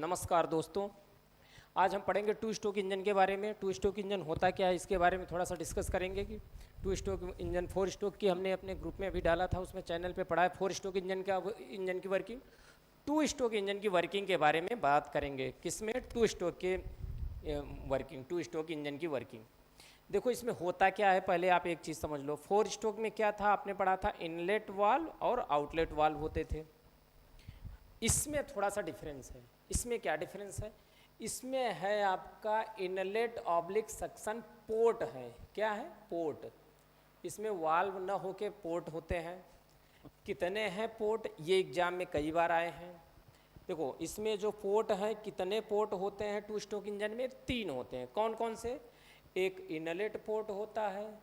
नमस्कार दोस्तों। आज हम पढ़ेंगे टू स्ट्रोक इंजन के बारे में। टू स्ट्रोक इंजन होता क्या है इसके बारे में थोड़ा सा डिस्कस करेंगे कि two stroke engine, four stroke की हमने अपने ग्रुप में अभी डाला था, उसमें चैनल पे पढ़ा है। फोर स्ट्रोक इंजन की वर्किंग, टू स्ट्रोक इंजन की वर्किंग के बारे में बात करेंगे। किसमें? टू स्ट्रोक के वर्किंग, टू स्ट्रोक इंजन की वर्किंग। देखो इसमें होता क्या है, पहले आप एक चीज़ समझ लो। फोर स्ट्रोक में क्या था, आपने पढ़ा था इनलेट वाल्व और आउटलेट वाल्व होते थे। इसमें थोड़ा सा डिफरेंस है। इसमें क्या डिफरेंस है? इसमें है आपका इनलेट ऑब्लिक सक्शन पोर्ट है। क्या है? पोर्ट। इसमें वाल्व न होके पोर्ट होते हैं। कितने हैं पोर्ट, ये एग्जाम में कई बार आए हैं। देखो इसमें जो पोर्ट हैं, कितने पोर्ट होते हैं टू स्ट्रोक इंजन में? 3 होते हैं। कौन कौन से? एक इनलेट पोर्ट होता है,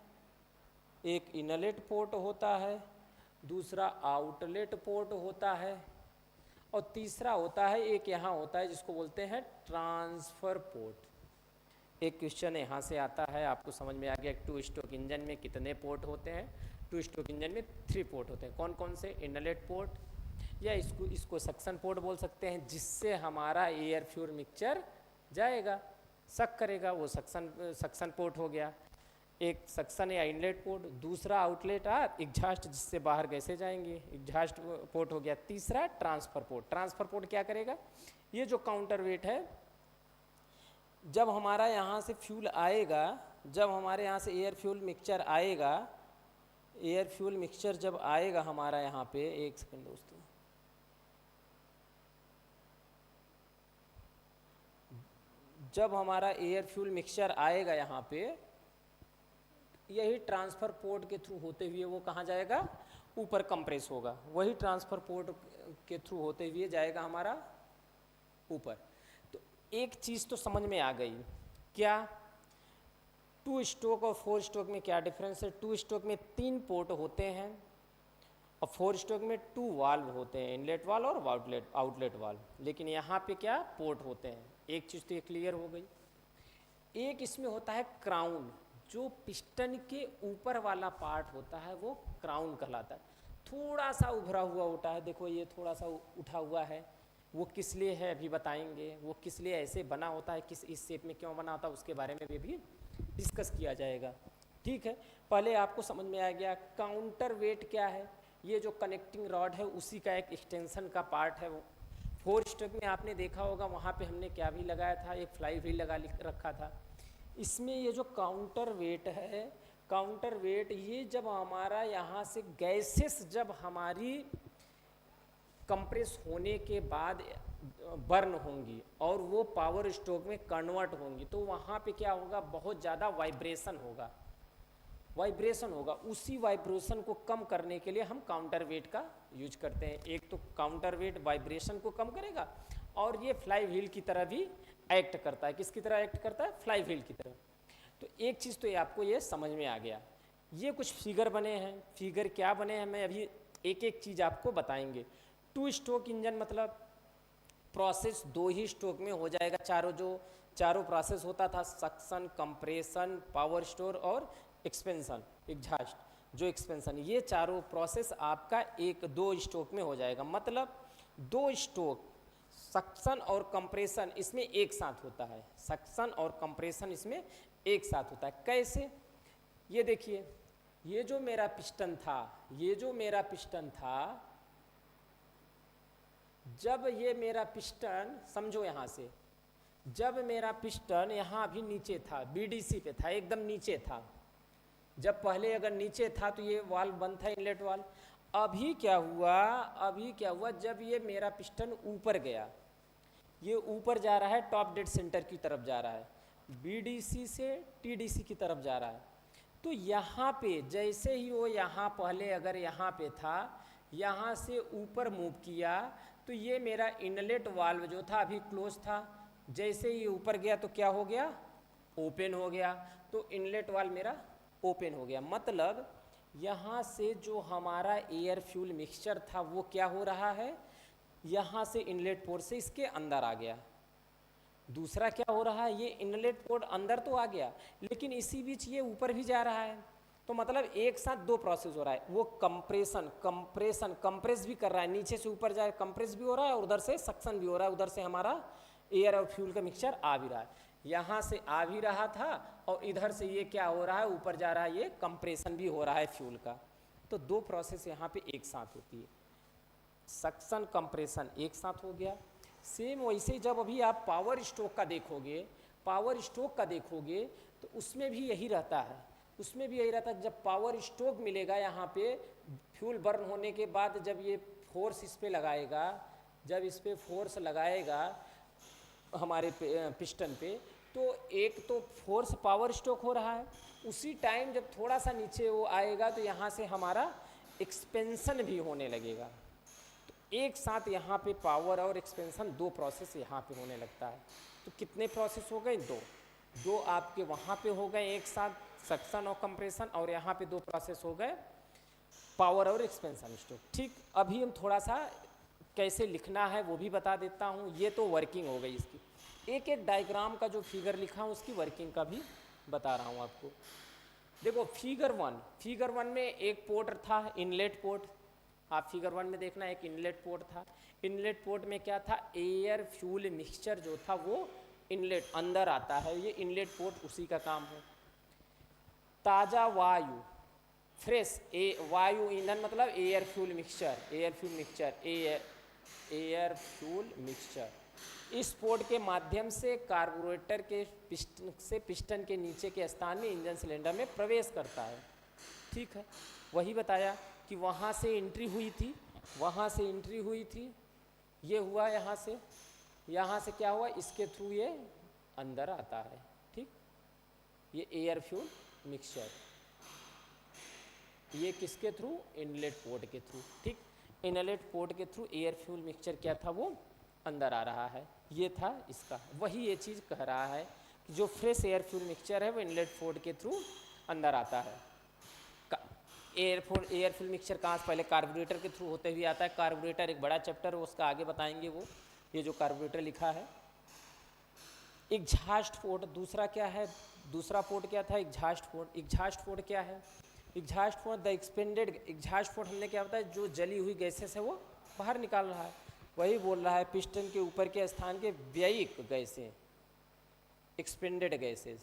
एक इनलेट पोर्ट होता है, दूसरा आउटलेट पोर्ट होता है, और तीसरा होता है, एक यहाँ होता है जिसको बोलते हैं ट्रांसफर पोर्ट। एक क्वेश्चन यहाँ से आता है, आपको समझ में आ गया टू स्ट्रोक इंजन में कितने पोर्ट होते हैं। टू स्ट्रोक इंजन में 3 पोर्ट होते हैं। कौन कौन से? इनलेट पोर्ट, या इसको सक्शन पोर्ट बोल सकते हैं, जिससे हमारा एयर फ्यूल मिक्सचर जाएगा, सक करेगा, वो सक्शन पोर्ट हो गया। एक सक्शन या इनलेट पोर्ट, दूसरा आउटलेट एग्जॉस्ट, जिससे बाहर गैसें जाएंगे, एग्जॉस्ट पोर्ट हो गया। तीसरा ट्रांसफर पोर्ट। ट्रांसफर पोर्ट क्या करेगा? ये जो काउंटर वेट है, जब हमारा यहाँ से फ्यूल आएगा, जब हमारे यहाँ से एयर फ्यूल मिक्सचर आएगा, एयर फ्यूल मिक्सचर जब आएगा हमारा यहाँ पे, एक सेकंड दोस्तों, जब हमारा एयर फ्यूल मिक्सचर आएगा यहाँ पे, यही ट्रांसफ़र पोर्ट के थ्रू होते हुए वो कहाँ जाएगा? ऊपर कंप्रेस होगा। वही ट्रांसफ़र पोर्ट के थ्रू होते हुए जाएगा हमारा ऊपर। तो एक चीज़ तो समझ में आ गई, क्या? टू स्ट्रोक और फोर स्ट्रोक में क्या डिफरेंस है? टू स्ट्रोक में 3 पोर्ट होते हैं और फोर स्ट्रोक में 2 वाल्व होते हैं, इनलेट वाल्व और आउटलेट वाल्व। लेकिन यहाँ पे क्या पोर्ट होते हैं? एक चीज़ तो ये क्लियर हो गई। एक इसमें होता है क्राउन, जो पिस्टन के ऊपर वाला पार्ट होता है वो क्राउन कहलाता है। थोड़ा सा उभरा हुआ होता है, देखो ये थोड़ा सा उठा हुआ है। वो किस लिए है अभी बताएंगे, वो किस लिए ऐसे बना होता है, किस इस शेप में क्यों बना होता है, उसके बारे में भी डिस्कस किया जाएगा। ठीक है, पहले आपको समझ में आ गया काउंटर वेट क्या है। ये जो कनेक्टिंग रॉड है उसी का एक एक्सटेंशन का पार्ट है। वो फोर स्ट्रोक में आपने देखा होगा, वहाँ पे हमने क्या भी लगाया था, एक फ्लाई व्हील लगा रखा था। इसमें ये जो काउंटर वेट है, काउंटर वेट, ये जब हमारा यहाँ से गैसेस जब हमारी कंप्रेस होने के बाद बर्न होंगी और वो पावर स्ट्रोक में कन्वर्ट होंगी, तो वहाँ पे क्या होगा? बहुत ज़्यादा वाइब्रेशन होगा, वाइब्रेशन होगा। उसी वाइब्रेशन को कम करने के लिए हम काउंटर वेट का यूज करते हैं। एक तो काउंटर वेट वाइब्रेशन को कम करेगा, और ये फ्लाई व्हील की तरह भी एक्ट करता है। किसकी तरह एक्ट करता है? फ्लाई व्हील की तरह। तो एक चीज़ तो ये आपको ये समझ में आ गया। ये कुछ फिगर बने हैं। फिगर क्या बने हैं, मैं अभी एक एक चीज़ आपको बताएंगे। टू स्ट्रोक इंजन मतलब प्रोसेस 2 ही स्ट्रोक में हो जाएगा। चारों प्रोसेस होता था, सक्शन, कंप्रेशन, पावर स्टोर और एक्सपेंशन, एग्जॉस्ट। जो एक्सपेंशन, ये चारों प्रोसेस आपका 1-2 स्ट्रोक में हो जाएगा। मतलब 2 स्ट्रोक सक्शन और कंप्रेशन इसमें एक साथ होता है। सक्शन और कंप्रेशन इसमें एक साथ होता है। कैसे? ये देखिए, ये जो मेरा पिस्टन था, ये जो मेरा पिस्टन था, जब ये मेरा पिस्टन, समझो यहाँ से, जब मेरा पिस्टन यहाँ भी नीचे था, बीडीसी पे था, एकदम नीचे था। जब पहले अगर नीचे था तो ये वाल्व बंद था, इनलेट वाल्व। अभी क्या हुआ, जब ये मेरा पिस्टन ऊपर गया, ये ऊपर जा रहा है, टॉप डेड सेंटर की तरफ जा रहा है, बीडीसी से टीडीसी की तरफ जा रहा है। तो यहाँ पे जैसे ही वो यहाँ पहले अगर यहाँ पे था, यहाँ से ऊपर मूव किया, तो ये मेरा इनलेट वाल्व जो था अभी क्लोज था, जैसे ही ऊपर गया तो क्या हो गया? ओपन हो गया। तो इनलेट वाल्व मेरा ओपन हो गया। मतलब यहाँ से जो हमारा एयर फ्यूल मिक्सचर था वो क्या हो रहा है? यहाँ से इनलेट पोर्ट से इसके अंदर आ गया। दूसरा क्या हो रहा है? ये इनलेट पोर्ट अंदर तो आ गया, लेकिन इसी बीच ये ऊपर भी जा रहा है। तो मतलब एक साथ 2 प्रोसेस हो रहा है। वो कंप्रेस भी कर रहा है, नीचे से ऊपर जाए कंप्रेस भी हो रहा है, और उधर से सक्शन भी हो रहा है, उधर से हमारा एयर और फ्यूल का मिक्सचर आ भी रहा है, यहाँ से आ भी रहा था और इधर से ये क्या हो रहा है, ऊपर जा रहा है, ये कंप्रेशन भी हो रहा है फ्यूल का। तो दो प्रोसेस यहाँ पे एक साथ होती है, सक्शन कंप्रेशन एक साथ हो गया। सेम वैसे जब अभी आप पावर स्ट्रोक का देखोगे, पावर स्ट्रोक का देखोगे तो उसमें भी यही रहता है, उसमें भी यही रहता है। जब पावर स्ट्रोक मिलेगा यहाँ पे फ्यूल बर्न होने के बाद, जब ये फोर्स इस पे लगाएगा, जब इस पे फोर्स लगाएगा हमारे पिस्टन पे, तो एक तो फोर्स पावर स्ट्रोक हो रहा है, उसी टाइम जब थोड़ा सा नीचे वो आएगा तो यहाँ से हमारा एक्सपेंशन भी होने लगेगा। तो एक साथ यहाँ पे पावर और एक्सपेंशन दो प्रोसेस यहाँ पे होने लगता है। तो कितने प्रोसेस हो गए, दो आपके वहाँ पे हो गए एक साथ, सक्शन और कंप्रेशन, और यहाँ पे दो प्रोसेस हो गए पावर और एक्सपेंशन स्ट्रोक। ठीक, अभी हम थोड़ा सा कैसे लिखना है वो भी बता देता हूँ। ये तो वर्किंग हो गई इसकी, एक एक डायग्राम का जो फिगर लिखा हूँ उसकी वर्किंग का भी बता रहा हूँ आपको। देखो फिगर वन में एक पोर्ट था, इनलेट पोर्ट। आप फिगर वन में देखना, एक इनलेट पोर्ट था। इनलेट पोर्ट में क्या था, एयर फ्यूल मिक्सचर जो था वो इनलेट अंदर आता है, ये इनलेट पोर्ट उसी का काम है। ताज़ा वायु, फ्रेश वायु ईंधन मतलब air fuel mixture, air fuel mixture इस पोर्ट के माध्यम से कार्बोरेटर के पिस्टन के नीचे के स्थान में इंजन सिलेंडर में प्रवेश करता है। ठीक है, वही बताया कि वहाँ से एंट्री हुई थी, ये हुआ यहाँ से क्या हुआ, इसके थ्रू ये अंदर आता है। ठीक, ये एयर फ्यूल मिक्सचर, ये किसके थ्रू, इनलेट पोर्ट के थ्रू। ठीक, इनलेट पोर्ट के थ्रू एयर फ्यूल मिक्सचर क्या था, वो अंदर आ रहा है। ये था इसका, वही ये चीज़ कह रहा है कि जो फ्रेश एयर फ्यूल मिक्सचर है वो इनलेट पोर्ट के थ्रू अंदर आता है। एयर फ्यूल मिक्सचर कहाँ से, पहले कार्बोरेटर के थ्रू होते हुए आता है। कार्बोरेटर एक बड़ा चैप्टर है, उसका आगे बताएंगे वो, ये जो कार्बोरेटर लिखा है। एग्जॉस्ट पोर्ट दूसरा क्या है, दूसरा पोर्ट क्या था, एग्जॉस्ट पोर्ट। एग्जॉस्ट पोर्ट क्या है, exhaust port the expanded, exhaust port हमने क्या बताया, जो जली हुई गैसेस है वो बाहर निकाल रहा है। वही बोल रहा है पिस्टन के ऊपर के स्थान के व्ययिक गैसें, एक्सपेंडेड गैसेस,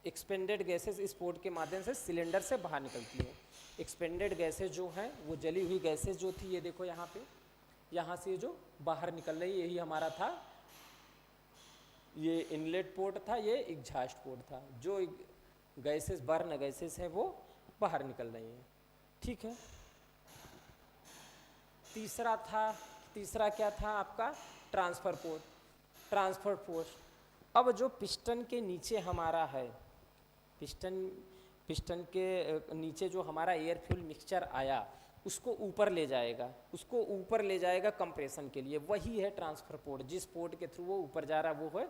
एक्सपेंडेड गैसेस इस पोर्ट के माध्यम से सिलेंडर से बाहर निकलती हैं। एक्सपेंडेड गैसेस जो हैं वो जली हुई गैसेस जो थी, ये देखो यहाँ पे, यहाँ से जो बाहर निकल रही, यही हमारा था, ये इनलेट पोर्ट था, ये एग्जॉस्ट पोर्ट था। जो गैसेस बर्न गैसेस हैं वो बाहर निकल रही हैं। ठीक है, तीसरा क्या था आपका, ट्रांसफ़र पोर्ट। अब जो पिस्टन के नीचे हमारा है, पिस्टन के नीचे जो हमारा एयर फ्यूल मिक्सचर आया, उसको ऊपर ले जाएगा कंप्रेशन के लिए, वही है ट्रांसफ़र पोर्ट। जिस पोर्ट के थ्रू वो ऊपर जा रहा है वो है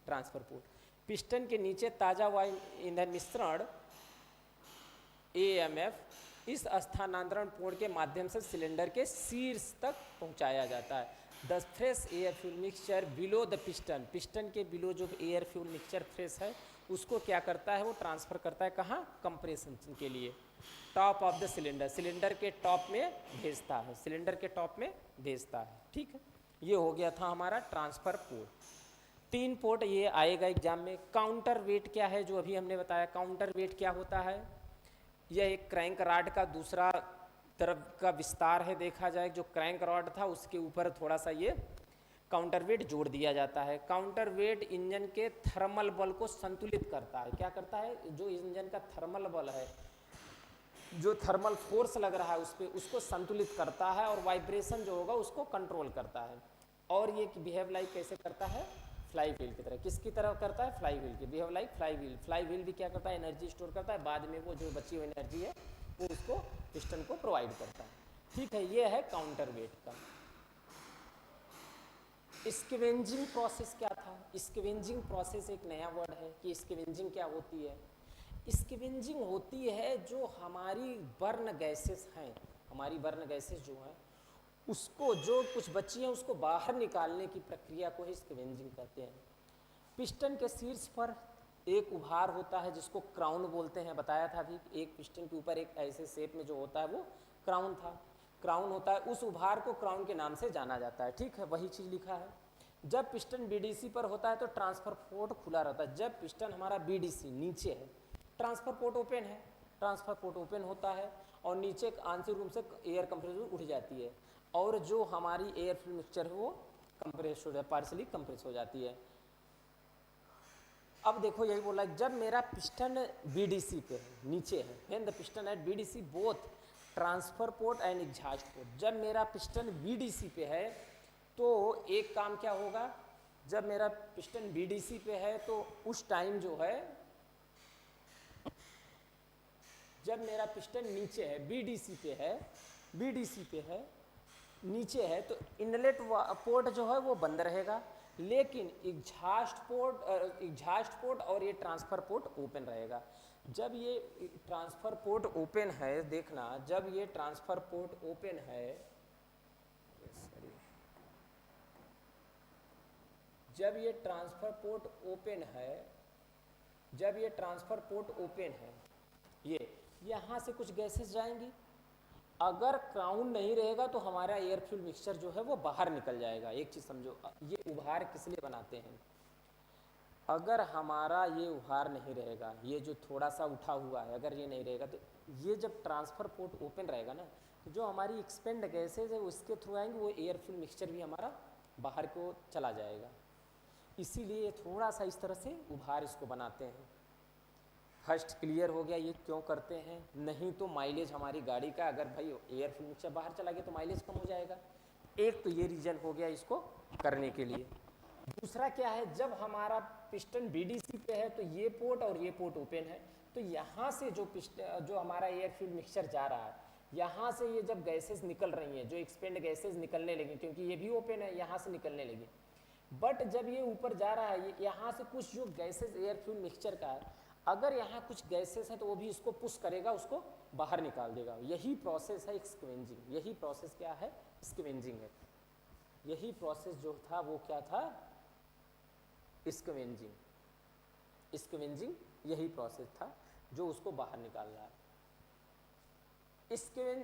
ट्रांसफ़र पोर्ट। पिस्टन के नीचे ताज़ा वायु ईंधन मिश्रण AMF इस स्थानांतरण पोर्ट के माध्यम से सिलेंडर के शीर्ष तक पहुंचाया जाता है। The fresh air fuel mixture below the piston के बिलो जो एयर फ्यूल मिक्सचर फ्रेश है उसको क्या करता है, वो ट्रांसफ़र करता है कहाँ, कंप्रेशन के लिए, टॉप ऑफ द सिलेंडर के टॉप में भेजता है। ठीक है, ये हो गया था हमारा ट्रांसफ़र पोर्ट। 3 पोर्ट ये आएगा एग्जाम में। काउंटर वेट क्या है, जो अभी हमने बताया, काउंटर वेट क्या होता है, यह एक क्रैंक रॉड का दूसरा तरफ का विस्तार है। देखा जाए जो क्रैंक रॉड था उसके ऊपर थोड़ा सा ये काउंटर वेट जोड़ दिया जाता है। काउंटर वेट इंजन के थर्मल बल को संतुलित करता है। क्या करता है, जो इंजन का थर्मल बल है, जो थर्मल फोर्स लग रहा है उस पर, उसको संतुलित करता है और वाइब्रेशन जो होगा उसको कंट्रोल करता है। और ये बिहेव लाइक कैसे करता है, फ्लाई व्हील की तरह। किसकी तरह करता है, फ्लाई व्हील की, behave like fly wheel. Fly wheel भी क्या करता है, एनर्जी स्टोर करता है, बाद में वो जो बची हुई एनर्जी है वो उसको पिस्टन को प्रोवाइड करता है। ठीक है, ये है काउंटर वेट का। स्कैवेंजिंग प्रोसेस क्या था, स्कैवेंजिंग प्रोसेस एक नया वर्ड है कि स्कैवेंजिंग क्या होती है। स्कैवेंजिंग होती है जो हमारी बर्न गैसेस हैं, हमारी बर्न गैसेस जो हैं उसको, जो कुछ बची हैं उसको बाहर निकालने की प्रक्रिया को ही स्कैवेंजिंग कहते हैं। पिस्टन के शीर्ष पर एक उभार होता है जिसको क्राउन बोलते हैं, बताया था अभी। एक पिस्टन के ऊपर एक ऐसे शेप में जो होता है वो क्राउन था। क्राउन होता है, उस उभार को क्राउन के नाम से जाना जाता है। ठीक है, वही चीज़ लिखा है। जब पिस्टन बीडीसी पर होता है तो ट्रांसफर पोर्ट खुला रहता है। जब पिस्टन हमारा बीडीसी नीचे है, ट्रांसफर पोर्ट ओपन है, ट्रांसफर पोर्ट ओपन होता है और नीचे आंशिक रूप से एयर कंप्रेसर उठ जाती है और जो हमारी एयर फ्यूल मिक्सचर है वो कंप्रेस हो जाए, पार्शली कंप्रेस हो जाती है। अब देखो यही बोला, जब मेरा पिस्टन बीडीसी पे है, नीचे है, when the piston at BDC both transfer port and exhaust port. जब मेरा पिस्टन बीडीसी पे है तो एक काम क्या होगा, जब मेरा पिस्टन बीडीसी पे है तो उस टाइम जो है, जब मेरा पिस्टन नीचे है, बीडीसी पे है, बीडीसी पे है, नीचे है, तो इनलेट पोर्ट जो है वो बंद रहेगा, लेकिन एग्जॉस्ट पोर्ट और ये ट्रांसफर पोर्ट ओपन रहेगा। जब ये ट्रांसफर पोर्ट ओपन है, देखना, जब ये ट्रांसफर पोर्ट ओपन है, जब ये ट्रांसफर पोर्ट ओपन है, जब ये ट्रांसफर पोर्ट ओपन है, ये यहाँ से कुछ गैसेस जाएंगी। अगर क्राउन नहीं रहेगा तो हमारा एयर फ्यूल मिक्सचर जो है वो बाहर निकल जाएगा। एक चीज़ समझो, ये उभार किस लिए बनाते हैं, अगर हमारा ये उभार नहीं रहेगा, ये जो थोड़ा सा उठा हुआ है, अगर ये नहीं रहेगा तो ये जब ट्रांसफर पोर्ट ओपन रहेगा ना, तो जो हमारी एक्सपेंड गैसेज है उसके थ्रू आएंगे, वो एयर फ्यूल मिक्सचर भी हमारा बाहर को चला जाएगा। इसीलिए थोड़ा सा इस तरह से उभार इसको बनाते हैं। फर्स्ट क्लियर हो गया ये क्यों करते हैं। नहीं तो माइलेज हमारी गाड़ी का, अगर भाई एयर फ्यूल मिक्सचर बाहर चला गया तो माइलेज कम हो जाएगा। एक तो ये रीज़न हो गया इसको करने के लिए। दूसरा क्या है, जब हमारा पिस्टन बीडीसी पे है तो ये पोर्ट और ये पोर्ट ओपन है, तो यहाँ से जो हमारा एयर फ्यूल मिक्सचर जा रहा है, यहाँ से ये जब गैसेस निकल रही हैं, जो एक्सपेंड गैसेस निकलने लगी, क्योंकि ये भी ओपन है, यहाँ से निकलने लगी। बट जब ये ऊपर जा रहा है, यहाँ से कुछ जो गैसेस एयर फ्यूल मिक्सचर का है, अगर यहाँ कुछ गैसेस हैं तो वो भी इसको पुश करेगा, उसको बाहर निकाल देगा। यही प्रोसेस है स्क्वेंजिंग। यही प्रोसेस क्या है, स्क्वेंजिंग है। यही प्रोसेस जो था वो क्या था, स्क्वेंजिंग। स्क्वेंजिंग यही प्रोसेस था जो उसको बाहर निकाल रहा है।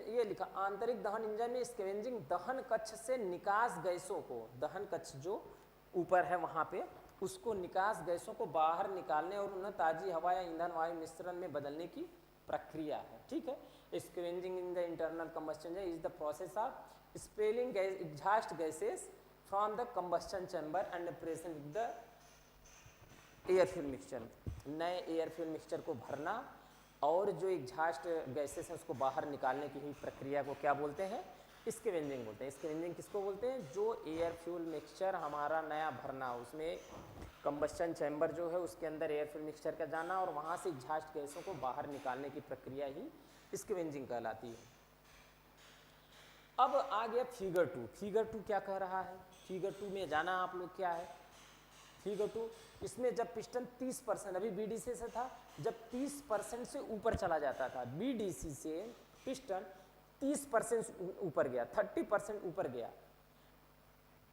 ये लिखा, आंतरिक दहन इंजन में स्क्वेंजिंग दहन कक्ष से निकास गैसों को, दहन कक्ष जो ऊपर है वहाँ पे, उसको निकास गैसों को बाहर निकालने और उन्हें ताज़ी हवा या ईंधन वायु मिश्रण में बदलने की प्रक्रिया है। ठीक है, scavenging in the internal combustion is the process of expelling exhaust gases from the combustion chamber and present with the air fuel mixture. नए एयर फ्यूल मिक्सचर को भरना और जो एग्जॉस्ट गैसेस हैं उसको बाहर निकालने की ही प्रक्रिया को क्या बोलते हैं, स्क्वेंजिंग बोलते हैं। स्क्वेंजिंग किसको बोलते हैं, जो एयर फ्यूल मिक्सचर हमारा नया भरना, उसमें कंबस्शन चैम्बर जो है उसके अंदर एयर फ्यूल मिक्सचर का जाना और वहाँ से एग्जॉस्ट गैसों को बाहर निकालने की प्रक्रिया ही स्क्वेंजिंग कहलाती है। अब आ गया फिगर 2। फिगर 2 क्या कह रहा है, फिगर 2 में जाना आप लोग क्या है, फिगर 2, इसमें जब पिस्टन 30%, अभी बीडीसी से था, जब 30% से ऊपर चला जाता था, बीडीसी से पिस्टन 30% ऊपर गया, 30% ऊपर गया,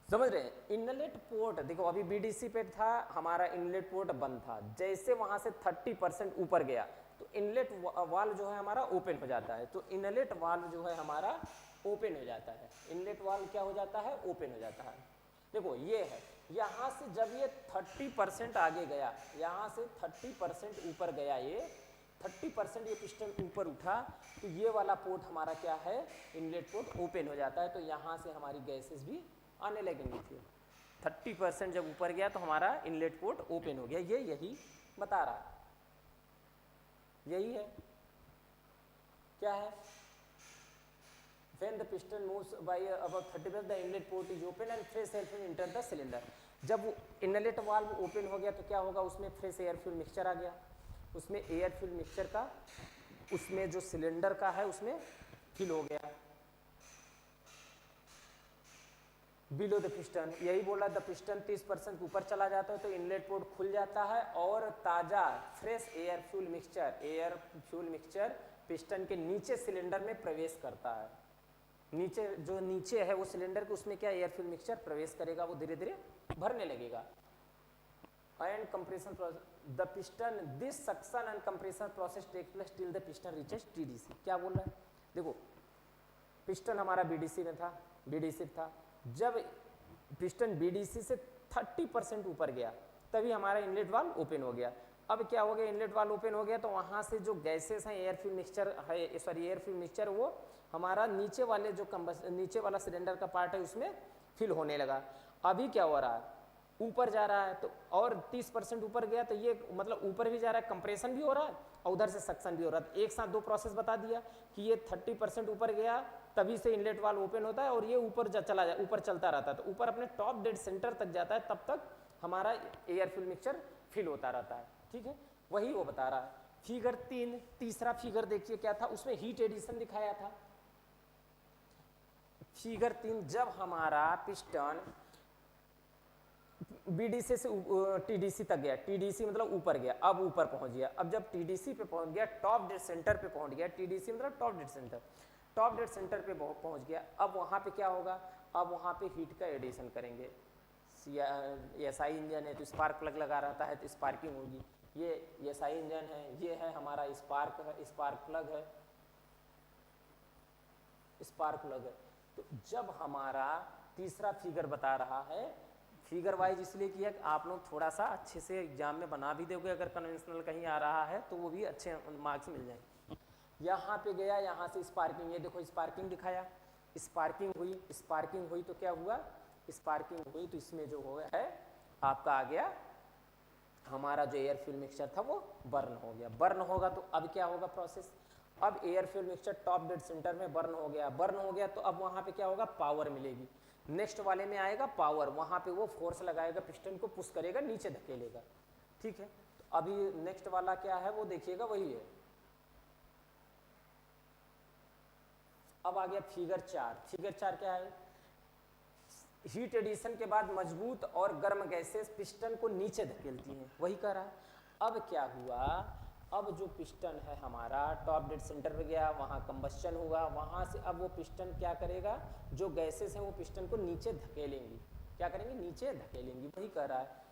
समझ रहे हैं। इनलेट पोर्ट देखो, अभी बीडीसी पे था, हमारा इनलेट पोर्ट बंद था, जैसे वहां से 30% ऊपर गया तो इनलेट वाल्व जो है हमारा ओपन हो जाता है। तो इनलेट वाल्व जो है हमारा ओपन हो जाता है। इनलेट वाल्व क्या हो जाता है, ओपन हो जाता है। देखो ये है, यहाँ से जब ये 30% आगे गया, यहाँ से 30% ऊपर गया, ये 30% ये पिस्टन ऊपर उठा, तो ये वाला पोर्ट हमारा क्या है, इनलेट पोर्ट ओपन हो जाता है। तो यहाँ से हमारी गैसेस भी आने लगेंगी। फिर 30% जब ऊपर गया तो हमारा इनलेट पोर्ट ओपन हो गया। ये यही बता रहा है, यही है। क्या है, when the piston moves by above 30%, the inlet port is open and fresh air will enter the cylinder। जब वो इनलेट वाल्व ओपन हो गया तो क्या होगा, उसमें फ्रेश एयर फ्यूल मिक्सचर आ गया, उसमें एयर फ्यूल मिक्सचर का, उसमें जो सिलेंडर का है उसमें फिल हो गया। बिलो द पिस्टन, यही बोला, द पिस्टन 30% ऊपर चला जाता है तो इनलेट पोर्ट खुल जाता है और ताज़ा fresh air fuel mixture piston के नीचे सिलेंडर में प्रवेश करता है। नीचे जो नीचे है वो सिलेंडर के, उसमें क्या एयर फ्यूल मिक्सचर प्रवेश करेगा, वो धीरे धीरे भरने लगेगा। And compression process the piston, this suction and compression process take place till the piston reaches TDC. क्या बोल रहा है, देखो पिस्टन हमारा बीडीसी में था, बीडीसी था। जब पिस्टन बीडीसी से 30% ऊपर गया तभी हमारा इनलेट वाल्व ओपन हो गया। अब क्या हो गया, इनलेट वाल्व ओपन हो गया तो वहाँ से जो गैसेस हैं एयर फ्यूल मिक्सचर है, सॉरी एयर फ्यूल मिक्सचर, वो हमारा नीचे वाले जो नीचे वाला सिलेंडर का पार्ट है उसमें फिल होने लगा। अभी क्या हो रहा है, ऊपर जा रहा है, तो और 30% ऊपर गया तो ये मतलब ऊपर भी जा रहा है, कंप्रेशन भी हो रहा है और उधर से सक्शन भी हो रहा है। एक साथ दो प्रोसेस बता दिया कि ये 30% ऊपर गया तभी से इनलेट वाल्व ओपन होता है और ये ऊपर चला जाए, ऊपर चलता रहता है, तो ऊपर अपने टॉप डेड सेंटर तक जाता है, तब तक हमारा एयर फ्यूल मिक्सचर फिल होता रहता है। ठीक है, वही वो बता रहा है। फिगर 3, तीसरा फिगर देखिए क्या था, उसमें हीट एडिशन दिखाया था। फिगर 3, जब हमारा पिस्टन बीडीसी से टीडीसी तक गया, टीडीसी मतलब ऊपर गया, अब ऊपर पहुंच गया। अब जब टीडीसी पे पहुंच गया, टॉप डेड सेंटर पे पहुंच गया, टीडीसी मतलब top dead centre, top dead centre पे पहुंच गया। अब वहां पे क्या होगा, अब वहां पे हीट का एडिशन करेंगे। एसआई इंजन है तो स्पार्क प्लग लगा रहता है तो स्पार्किंग होगी। ये एसआई इंजन है, ये है हमारा स्पार्क प्लग है, स्पार्क प्लग है। तो जब हमारा तीसरा फिगर बता रहा है, फिगर वाइज इसलिए किया कि आप लोग थोड़ा सा अच्छे से एग्जाम में बना भी दोगे, अगर कन्वेंशनल कहीं आ रहा है तो वो भी अच्छे मार्क्स मिल जाएंगे। यहाँ पे गया, यहाँ से स्पार्किंग, ये देखो स्पार्किंग दिखाया, स्पार्किंग हुई तो क्या हुआ, स्पार्किंग हुई तो इसमें जो हो है आपका आ गया हमारा जो एयर फ्यूल मिक्सचर था वो बर्न हो गया। बर्न होगा तो अब क्या होगा प्रोसेस, अब air fuel mixture top dead centre में बर्न हो गया तो अब वहाँ पे क्या होगा, पावर मिलेगी। नेक्स्ट वाले में आएगा पावर, वहाँ पे वो फोर्स लगाएगा, पिस्टन को पुश करेगा, नीचे धकेलेगा। ठीक है, तो अभी नेक्स्ट वाला क्या है वो देखिएगा, वही है। अब आ गया फिगर 4। फिगर 4 क्या है, हीट एडिशन के बाद मजबूत और गर्म गैसेस पिस्टन को नीचे धकेलती हैं, वही कह रहा है। अब क्या हुआ, अब जो पिस्टन है हमारा टॉप डेड सेंटर पे गया, वहाँ कंबस्शन हुआ, वहाँ से अब वो पिस्टन क्या करेगा, जो गैसेस हैं वो पिस्टन को नीचे धकेलेंगी। क्या करेंगे, नीचे धकेलेंगी, वही कह रहा है।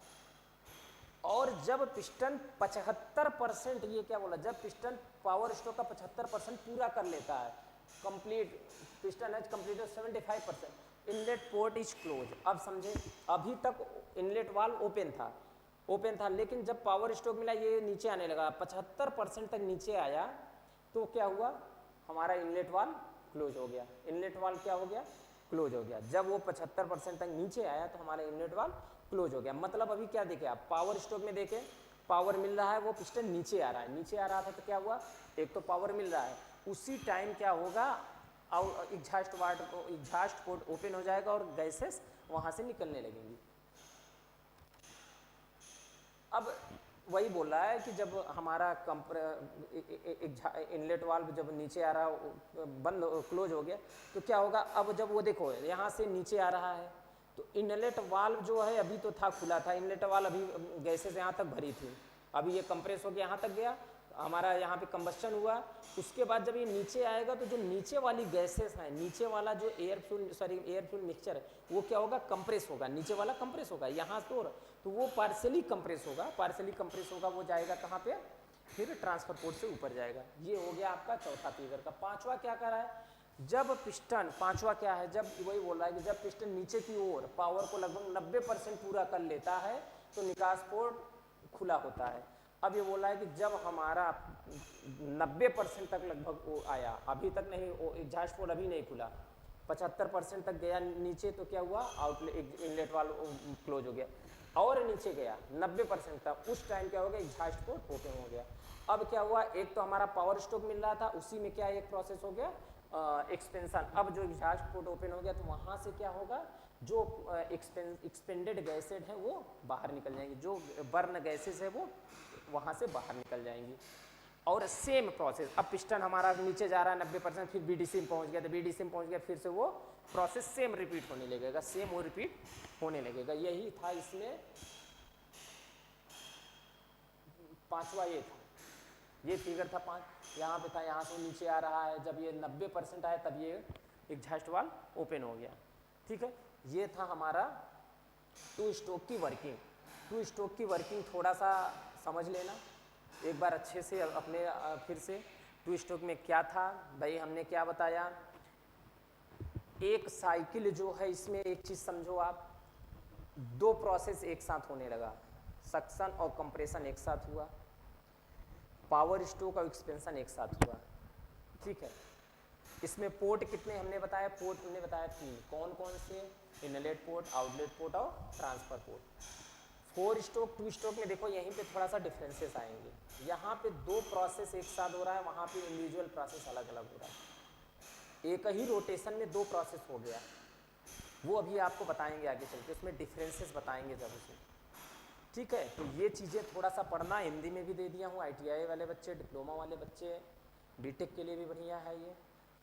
और जब पिस्टन 75%, ये क्या बोला, जब पिस्टन पावर स्ट्रोक का 75% पूरा कर लेता है, complete piston has completed 75%, inlet port is close. अब समझे, अभी तक इनलेट वाल्व ओपन था, लेकिन जब पावर स्ट्रोक मिला ये नीचे आने लगा, 75% तक नीचे आया तो क्या हुआ, हमारा इनलेट वाल्व क्लोज हो गया। इनलेट वाल्व क्या हो गया, क्लोज हो गया। जब वो 75% तक नीचे आया तो हमारा इनलेट वाल्व क्लोज हो गया। मतलब अभी क्या देखे आप, पावर स्ट्रोक में देखे पावर मिल रहा है, वो पिस्टन नीचे आ रहा है, नीचे आ रहा था तो क्या हुआ, एक तो पावर मिल रहा है, उसी टाइम क्या होगा, और एग्जॉस्ट पोर्ट ओपन हो जाएगा और गैसेस वहां से निकलने लगेंगी। अब वही बोल रहा है कि जब हमारा इनलेट वाल्व जब नीचे आ रहा, बंद क्लोज हो गया तो क्या होगा, अब जब वो देखो यहाँ से नीचे आ रहा है तो इनलेट वाल्व जो है अभी तो था, खुला था, इनलेट वाल्व अभी गैसेस यहाँ तक भरी थी, अभी ये कंप्रेस हो गया, यहाँ तक गया, हमारा यहाँ पे कंबस्शन हुआ। उसके बाद जब ये नीचे आएगा तो जो नीचे वाली गैसेस हैं, नीचे वाला जो एयर फ्यूल मिक्सचर है वो क्या होगा, कंप्रेस होगा, नीचे वाला कंप्रेस होगा, यहाँ तो वो पार्शियली कंप्रेस होगा, वो जाएगा कहाँ पे, फिर ट्रांसफर पोर्ट से ऊपर जाएगा। ये हो गया आपका चौथा फिगर का। पांचवा क्या कर रहा है, जब पिस्टन, पांचवा क्या है, जब वही बोल रहा है कि जब पिस्टन नीचे की ओर पावर को लगभग 90% पूरा कर लेता है तो निकास पोर्ट खुला होता है। अब ये बोला है कि जब हमारा 90% तक लगभग वो आया, अभी तक नहीं, एग्जॉस्ट पोर्ट अभी नहीं खुला, 75% तक गया नीचे तो क्या हुआ, आउटलेट इनलेट वाल्व क्लोज हो गया, और नीचे गया 90% तक, उस टाइम क्या हो गया, एग्जॉस्ट पोर्ट ओपन हो गया। अब क्या हुआ, एक तो हमारा पावर स्ट्रोक मिल रहा था, उसी में क्या एक प्रोसेस हो गया, एक्सपेंशन। अब जो एग्जॉस्ट पोर्ट ओपन हो गया तो वहाँ से क्या होगा, जो एक्सपेंडेड गैसेज हैं वो बाहर निकल जाएंगी, जो बर्न गैसेज है वो वहाँ से बाहर निकल जाएंगी। और सेम प्रोसेस, अब पिस्टन हमारा नीचे जा रहा है 90%, फिर बीडीसी में पहुँच गया, तो बीडीसी में पहुँच गया, फिर से वो प्रोसेस सेम रिपीट होने लगेगा, सेम वो रिपीट होने लगेगा। यही था इसमें पांचवा, ये था, ये फिगर था 5, यहाँ पे था, यहाँ से नीचे आ रहा है, जब ये 90% आया तब ये एग्जॉस्ट वाल्व ओपन हो गया। ठीक है, ये था हमारा टू स्ट्रोक की वर्किंग। टू स्ट्रोक की वर्किंग थोड़ा सा समझ लेना एक बार अच्छे से अपने, फिर से टू स्ट्रोक में क्या था भाई, हमने क्या बताया, एक साइकिल जो है इसमें एक चीज समझो आप, दो प्रोसेस एक साथ होने लगा, सक्शन और कंप्रेशन एक साथ हुआ, पावर स्ट्रोक और एक्सपेंशन एक साथ हुआ, ठीक है। इसमें पोर्ट कितने हमने बताया, पोर्ट हमने बताया 3, कौन कौन से, इनलेट पोर्ट, आउटलेट पोर्ट और ट्रांसफर पोर्ट। 4 स्ट्रोक 2 स्ट्रोक में देखो यहीं पे थोड़ा सा डिफरेंसेस आएंगे, यहाँ पे दो प्रोसेस एक साथ हो रहा है, वहाँ पे इंडिविजुअल प्रोसेस अलग अलग हो रहा है। एक ही रोटेशन में दो प्रोसेस हो गया, वो अभी आपको बताएंगे आगे चल के, उसमें डिफरेंसेस बताएंगे जब उसे, ठीक है। तो ये चीज़ें थोड़ा सा पढ़ना, हिंदी में भी दे दिया हूँ, ITI वाले बच्चे, डिप्लोमा वाले बच्चे, बीटेक के लिए भी बढ़िया है ये।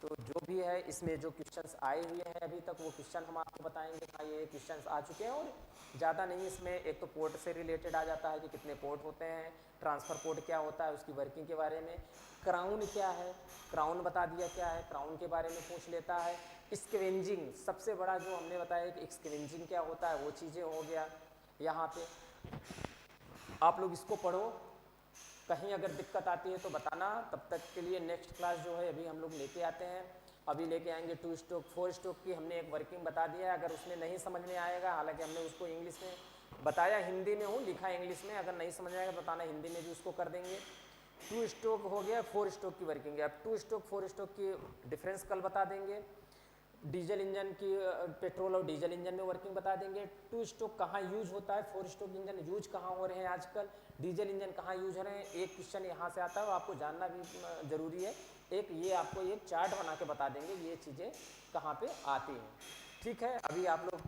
तो जो भी है इसमें जो क्वेश्चंस आए हुए हैं अभी तक, वो क्वेश्चन हम आपको बताएंगे। हाँ, ये क्वेश्चंस आ चुके हैं और ज़्यादा नहीं, इसमें एक तो पोर्ट से रिलेटेड आ जाता है कि कितने पोर्ट होते हैं, ट्रांसफ़र पोर्ट क्या होता है, उसकी वर्किंग के बारे में, क्राउन क्या है, क्राउन बता दिया क्या है, क्राउन के बारे में पूछ लेता है। स्क्वेंजिंग सबसे बड़ा जो हमने बताया कि स्क्वेंजिंग क्या होता है, वो चीज़ें हो गया यहाँ पे। आप लोग इसको पढ़ो, कहीं अगर दिक्कत आती है तो बताना। तब तक के लिए नेक्स्ट क्लास जो है अभी हम लोग लेके आते हैं, अभी लेके आएंगे 2 स्ट्रोक 4 स्ट्रोक की। हमने एक वर्किंग बता दिया है, अगर उसमें नहीं समझ में आएगा, हालांकि हमने उसको इंग्लिश में बताया, हिंदी में हूँ, लिखा इंग्लिश में, अगर नहीं समझ में आएगा बताना, हिंदी में भी उसको कर देंगे। 2 स्ट्रोक हो गया, 4 स्ट्रोक की वर्किंग है। अब 2 स्ट्रोक 4 स्ट्रोक की डिफरेंस कल बता देंगे। डीजल इंजन की, पेट्रोल और डीजल इंजन में वर्किंग बता देंगे। 2 स्ट्रोक कहाँ यूज होता है, 4 स्ट्रोक इंजन यूज कहाँ हो रहे हैं आजकल, डीजल इंजन कहाँ यूज हो रहे हैं। एक क्वेश्चन यहाँ से आता है, आपको जानना भी जरूरी है। एक ये आपको एक चार्ट बना के बता देंगे ये चीज़ें कहाँ पे आती हैं, ठीक है। अभी आप लोग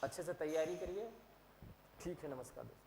अच्छे से तैयारी करिए, ठीक है, नमस्कार दोस्तों।